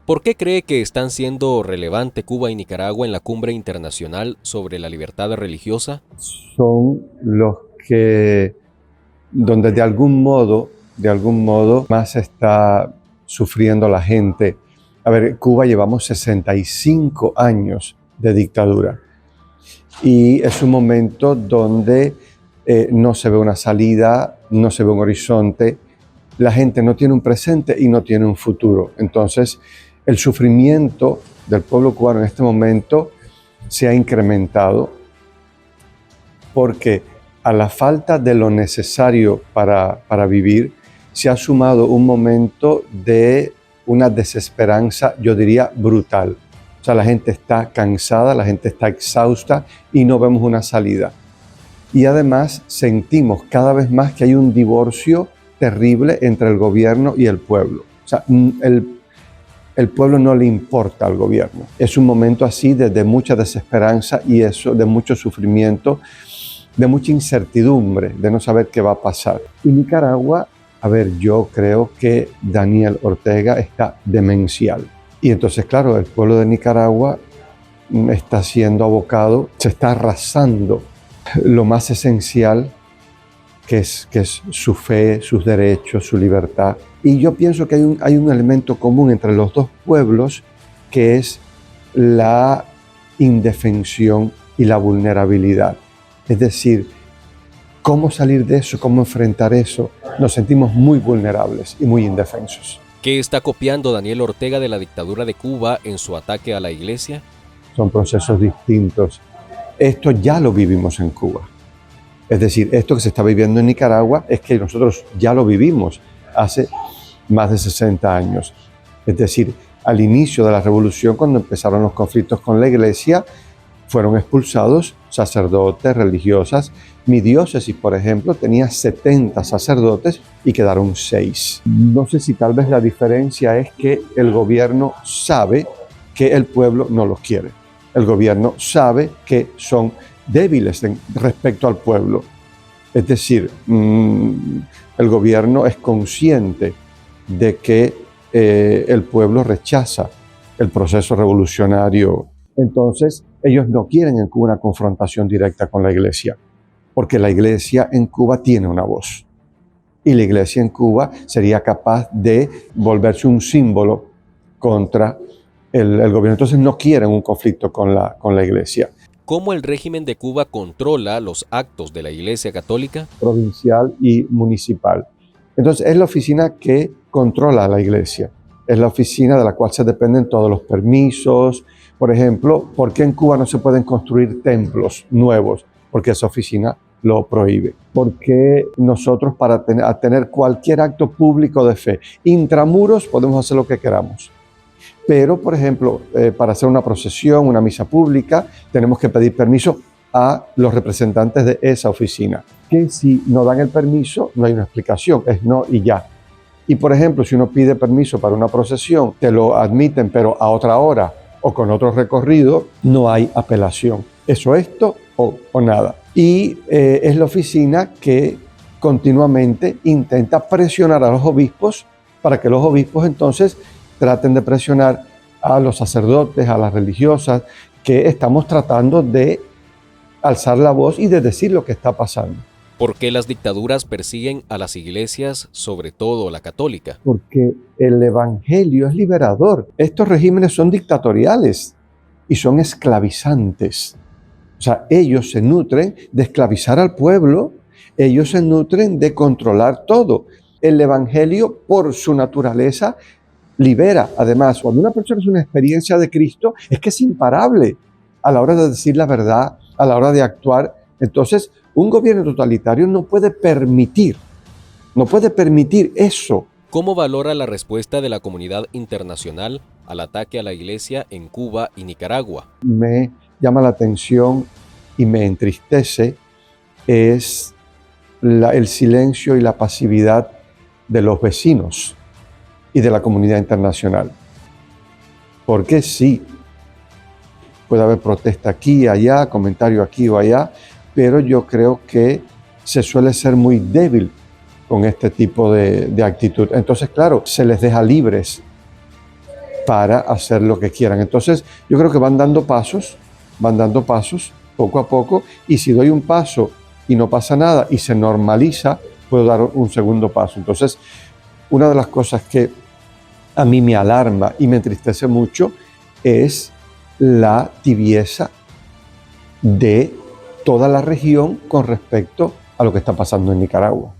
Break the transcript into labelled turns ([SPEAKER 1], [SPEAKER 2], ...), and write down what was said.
[SPEAKER 1] ¿Por qué cree que están siendo relevante Cuba y Nicaragua en la cumbre internacional sobre la libertad religiosa?
[SPEAKER 2] Son los que, donde de algún modo, más está sufriendo la gente. A ver, Cuba llevamos 65 años de dictadura y es un momento donde no se ve una salida, no se ve un horizonte, la gente no tiene un presente y no tiene un futuro. Entonces, el sufrimiento del pueblo cubano en este momento se ha incrementado porque a la falta de lo necesario para vivir se ha sumado un momento de una desesperanza, yo diría, brutal. O sea, la gente está cansada, la gente está exhausta y no vemos una salida. Y además sentimos cada vez más que hay un divorcio terrible entre el gobierno y el pueblo. O sea, el pueblo no le importa al gobierno. Es un momento así de mucha desesperanza y eso, de mucho sufrimiento, de mucha incertidumbre, de no saber qué va a pasar. Y Nicaragua, a ver, yo creo que Daniel Ortega está demencial. Y entonces, claro, el pueblo de Nicaragua está siendo abocado, se está arrasando lo más esencial, que es su fe, sus derechos, su libertad. Y yo pienso que hay un elemento común entre los dos pueblos, que es la indefensión y la vulnerabilidad. Es decir, ¿cómo salir de eso? ¿Cómo enfrentar eso? Nos sentimos muy vulnerables y muy indefensos.
[SPEAKER 1] ¿Qué está copiando Daniel Ortega de la dictadura de Cuba en su ataque a la iglesia?
[SPEAKER 2] Son procesos distintos. Esto ya lo vivimos en Cuba. Es decir, esto que se está viviendo en Nicaragua es que nosotros ya lo vivimos hace más de 60 años. Es decir, al inicio de la revolución, cuando empezaron los conflictos con la iglesia, fueron expulsados sacerdotes, religiosas. Mi diócesis, por ejemplo, tenía 70 sacerdotes y quedaron 6. No sé si tal vez la diferencia es que el gobierno sabe que el pueblo no los quiere. El gobierno sabe que son débiles respecto al pueblo. Es decir, el gobierno es consciente de que el pueblo rechaza el proceso revolucionario. Entonces, ellos no quieren en Cuba una confrontación directa con la iglesia, porque la iglesia en Cuba tiene una voz. Y la iglesia en Cuba sería capaz de volverse un símbolo contra el gobierno. Entonces no quieren un conflicto con la iglesia.
[SPEAKER 1] ¿Cómo el régimen de Cuba controla los actos de la Iglesia Católica?
[SPEAKER 2] Provincial y municipal. Entonces es la oficina que controla a la iglesia. Es la oficina de la cual se dependen todos los permisos. Por ejemplo, ¿por qué en Cuba no se pueden construir templos nuevos? Porque esa oficina lo prohíbe. Porque nosotros para tener cualquier acto público de fe, intramuros, podemos hacer lo que queramos. Pero, por ejemplo, para hacer una procesión, una misa pública, tenemos que pedir permiso a los representantes de esa oficina. Que si no dan el permiso, no hay una explicación, es no y ya. Y, por ejemplo, si uno pide permiso para una procesión, te lo admiten, pero a otra hora o con otro recorrido, no hay apelación. Eso esto o nada. Y es la oficina que continuamente intenta presionar a los obispos para que los obispos entonces traten de presionar a los sacerdotes, a las religiosas, que estamos tratando de alzar la voz y de decir lo que está pasando.
[SPEAKER 1] ¿Por qué las dictaduras persiguen a las iglesias, sobre todo la católica?
[SPEAKER 2] Porque el evangelio es liberador. Estos regímenes son dictatoriales y son esclavizantes. O sea, ellos se nutren de esclavizar al pueblo, ellos se nutren de controlar todo. El evangelio, por su naturaleza, libera. Además, cuando una persona es una experiencia de Cristo, es que es imparable a la hora de decir la verdad, a la hora de actuar. Entonces, un gobierno totalitario no puede permitir eso.
[SPEAKER 1] ¿Cómo valora la respuesta de la comunidad internacional al ataque a la iglesia en Cuba y Nicaragua?
[SPEAKER 2] Me llama la atención y me entristece es el silencio y la pasividad de los vecinos y de la comunidad internacional. Porque sí, puede haber protesta aquí, allá, comentario aquí o allá, pero yo creo que se suele ser muy débil con este tipo de actitud. Entonces, claro, se les deja libres para hacer lo que quieran. Entonces, yo creo que van dando pasos poco a poco, y si doy un paso y no pasa nada y se normaliza, puedo dar un segundo paso. Entonces, una de las cosas que a mí me alarma y me entristece mucho es la tibieza de toda la región con respecto a lo que está pasando en Nicaragua.